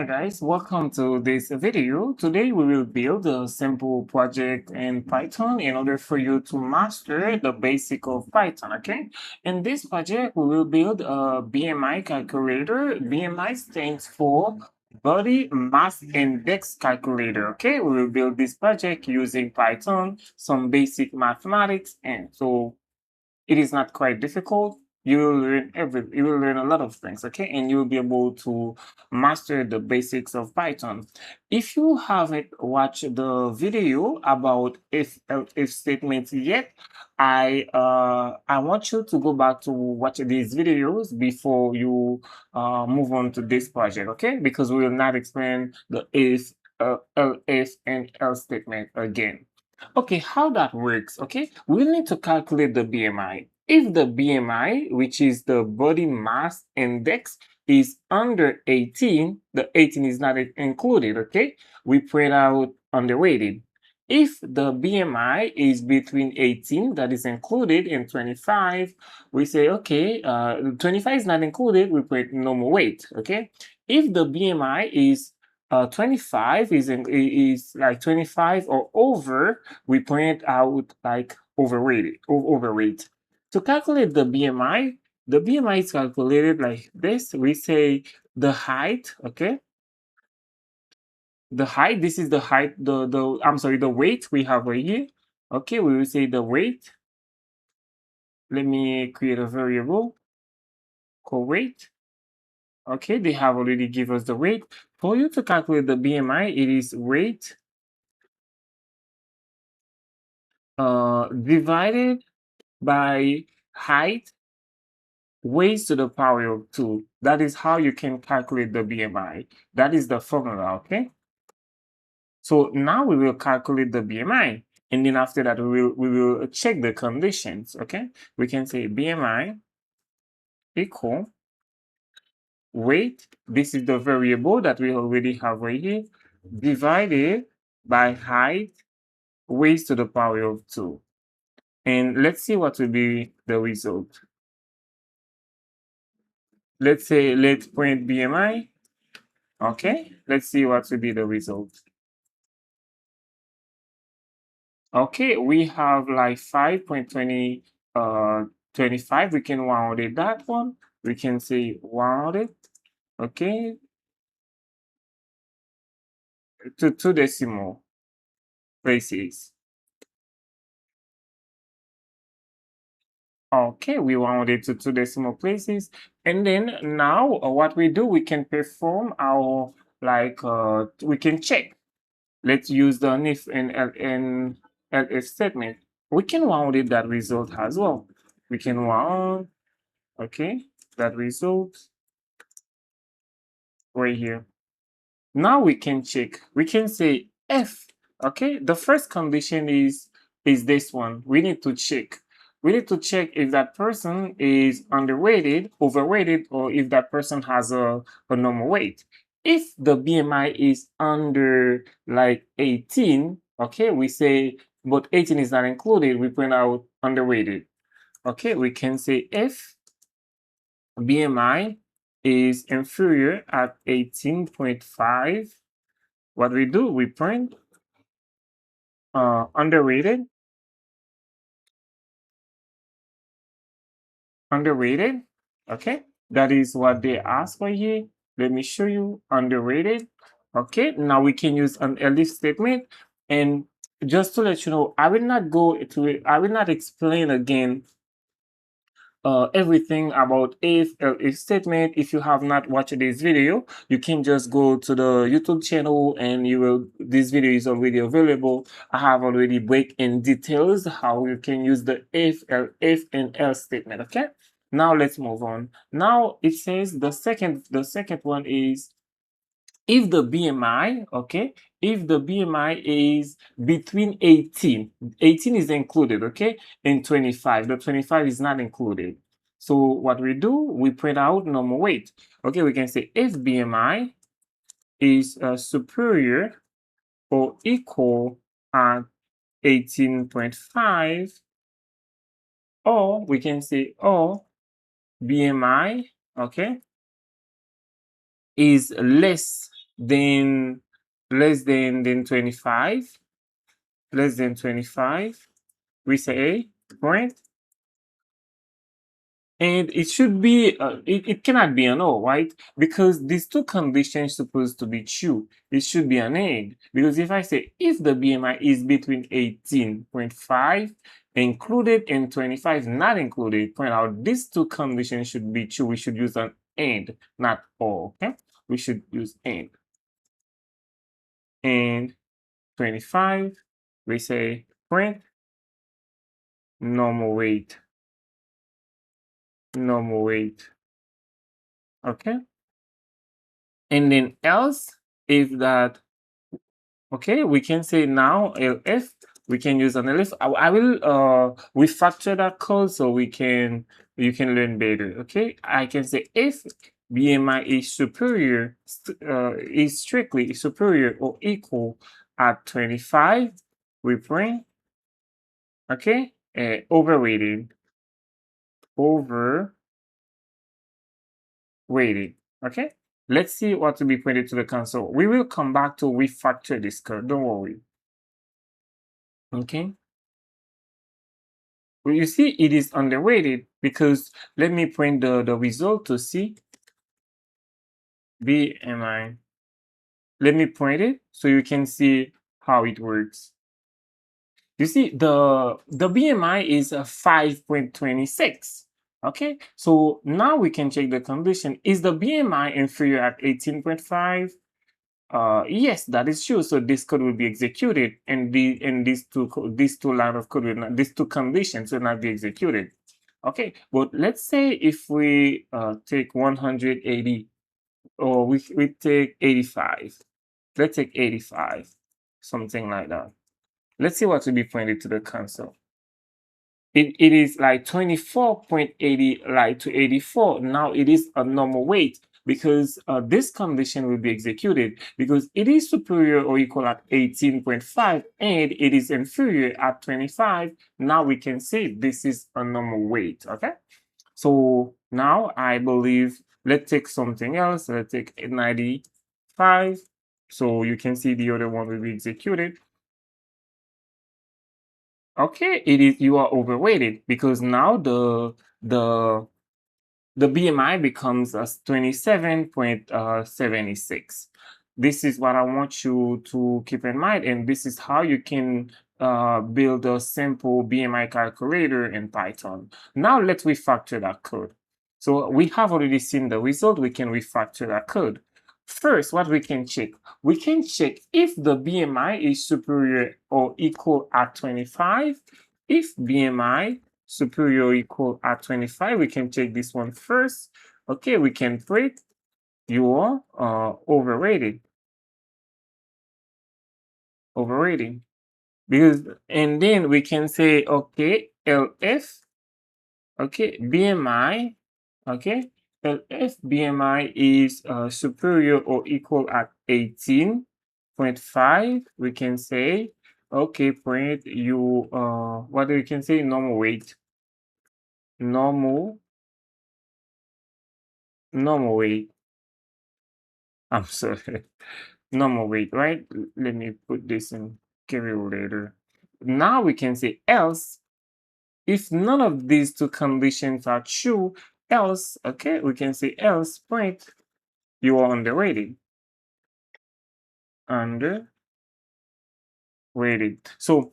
Hi guys, welcome to this video. Today we will build a simple project in Python in order for you to master the basic of Python, okay? In this project, we will build a BMI calculator. BMI stands for Body Mass Index Calculator, okay? We will build this project using Python, some basic mathematics, and so it is not quite difficult. You will learn a lot of things, okay? And you'll be able to master the basics of Python. If you haven't watched the video about if statements yet, I want you to go back to watch these videos before you move on to this project, okay? Because we will not explain the if and else statement again. Okay, how that works, okay? We need to calculate the BMI. If the BMI, which is the body mass index, is under 18, the 18 is not included, okay? We print out underrated. If the BMI is between 18, that is included, and 25, we say, okay, 25 is not included, we print normal weight, okay? If the BMI is 25 is like 25 or over, we point out like overweight. To calculate the BMI, the BMI is calculated like this. We say the height, okay? The height, this is the height, I'm sorry, the weight we have right here. Okay, we will say the weight. Let me create a variable called weight. Okay, they have already give us the weight. For you to calculate the BMI, it is weight divided by height raised to the power of 2. That is how you can calculate the BMI. That is the formula, okay? So now we will calculate the BMI. And then after that, we will check the conditions, okay? We can say BMI equal weight. This is the variable that we already have right here, divided by height raised to the power of 2. And let's see what will be the result. Let's print BMI. Okay, let's see what will be the result. Okay, we have like 5.20 25. We can round it that one. We can say round it, okay, to 2 decimal places. Okay, we round it to 2 decimal places. And then now what we do, we can perform our we can check. Let's use the if and elif statement. We can round it that result as well. We can round, okay, that result right here. Now we can check. We can say if, okay, the first condition is this one. We need to check. We need to check if that person is underweighted, overweighted, or if that person has a normal weight. If the BMI is under like 18, okay, we say, but 18 is not included, we print out underweighted. Okay, we can say if BMI is inferior at 18.5, what we do, we print underrated, underrated. Okay, that is what they ask for here. Let me show you underrated. Okay, now we can use an elif statement. And just to let you know, I will not go into it, I will not explain again everything about if statement. If you have not watched this video, you can just go to the YouTube channel and this video is already available. I have already break in details how you can use the if and else statement. Okay, now let's move on. Now it says the second one is if the BMI, okay, if the BMI is between 18, 18 is included, okay, and 25, the 25 is not included. So what we do, we print out normal weight. Okay, we can say if BMI is superior or equal at 18.5, or we can say, or BMI, okay, is less then less than 25, less than 25, we say point. And it should be, it cannot be an O, right? Because these two conditions supposed to be true. It should be an AND. Because if I say, if the BMI is between 18.5 included and 25 not included, point out these two conditions should be true. We should use an AND, not OR, okay? We should use AND. And 25, we say print normal weight. Normal weight. Okay? And then else, if that, okay, we can say now elif, we can use an elif. I will refactor that code so you can learn better. Okay, I can say if BMI is superior, is strictly superior or equal at 25, we print, okay, overweighted, okay. Let's see what to be printed to the console. We will come back to refactor this code, don't worry. Okay. Well, you see, it is underweighted because let me print the result to see BMI. Let me print it so you can see how it works. You see, the BMI is a 5.26. Okay, so now we can check the condition. Is the BMI inferior at 18.5? Yes, that is true. So this code will be executed, and these two line of code will not, these two conditions will not be executed. Okay, but let's say if we take 180, or we take 85. Let's take 85, something like that. Let's see what will be pointed to the console. It is like 24.80 like to 84. Now it is a normal weight because this condition will be executed because it is superior or equal at 18.5 and it is inferior at 25. Now we can say this is a normal weight. Okay, so now I believe, let's take something else. Let's take 95. So you can see the other one will be executed. Okay, it is, you are overweighted because now the BMI becomes 27.76. This is what I want you to keep in mind, and this is how you can build a simple BMI calculator in Python. Now let's refactor that code. So we have already seen the result. We can refactor that code. First, what we can check? We can check if the BMI is superior or equal at 25. If BMI superior or equal at 25, we can check this one first. Okay, we can print you are overrated. Overrating. Because, and then we can say, okay, LF, okay, BMI, okay, LF BMI is superior or equal at 18.5. We can say, okay, print you, what do we can say? Normal weight. Normal weight. I'm sorry. Normal weight, right? Let me put this in calculator. Now we can say else. If none of these two conditions are true, else, okay, we can say else print you are underrated. Underrated. So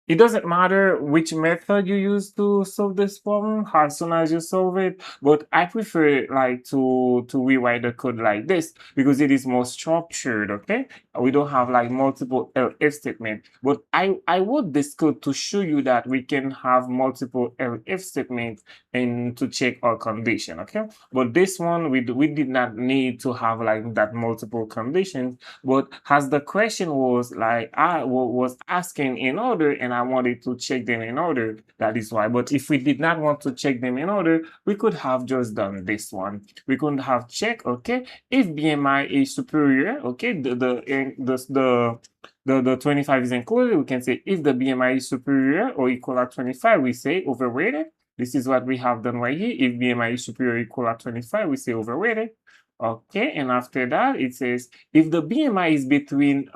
it doesn't matter which method you use to solve this problem, as soon as you solve it, but I prefer like to rewrite the code like this because it is more structured, okay? We don't have like multiple if statement, but I wrote this code to show you that we can have multiple if statements and to check our condition, okay? But this one, we did not need to have like that multiple conditions, but as the question was like, I was asking in order and I wanted to check them in order, that is why. But if we did not want to check them in order, we could have just done this one. We could have checked, okay, if BMI is superior, okay, the 25 is included, we can say if the BMI is superior or equal at 25, we say overrated. This is what we have done right here. If BMI is superior or equal at 25, we say overrated. Okay, and after that, it says if the BMI is between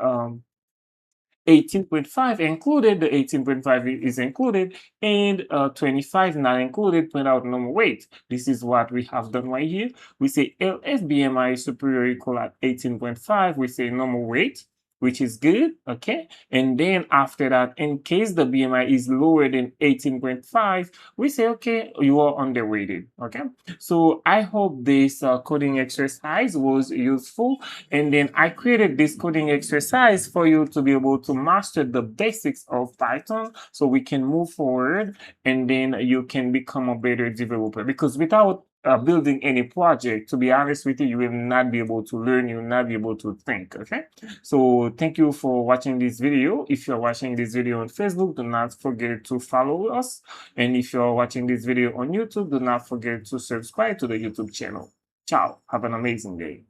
18.5 included, the 18.5 is included, and 25 not included, print out normal weight. This is what we have done right here. We say LF BMI is superior or equal at 18.5. We say normal weight, which is good, okay? And then after that, in case the BMI is lower than 18.5, we say, okay, you are underweighted, okay? So I hope this coding exercise was useful. And then I created this coding exercise for you to be able to master the basics of Python so we can move forward and then you can become a better developer. Because without building any project, to be honest with you, you will not be able to learn, you will not be able to think, okay? So thank you for watching this video. If you're watching this video on Facebook, do not forget to follow us. And if you're watching this video on YouTube, do not forget to subscribe to the YouTube channel. Ciao. Have an amazing day.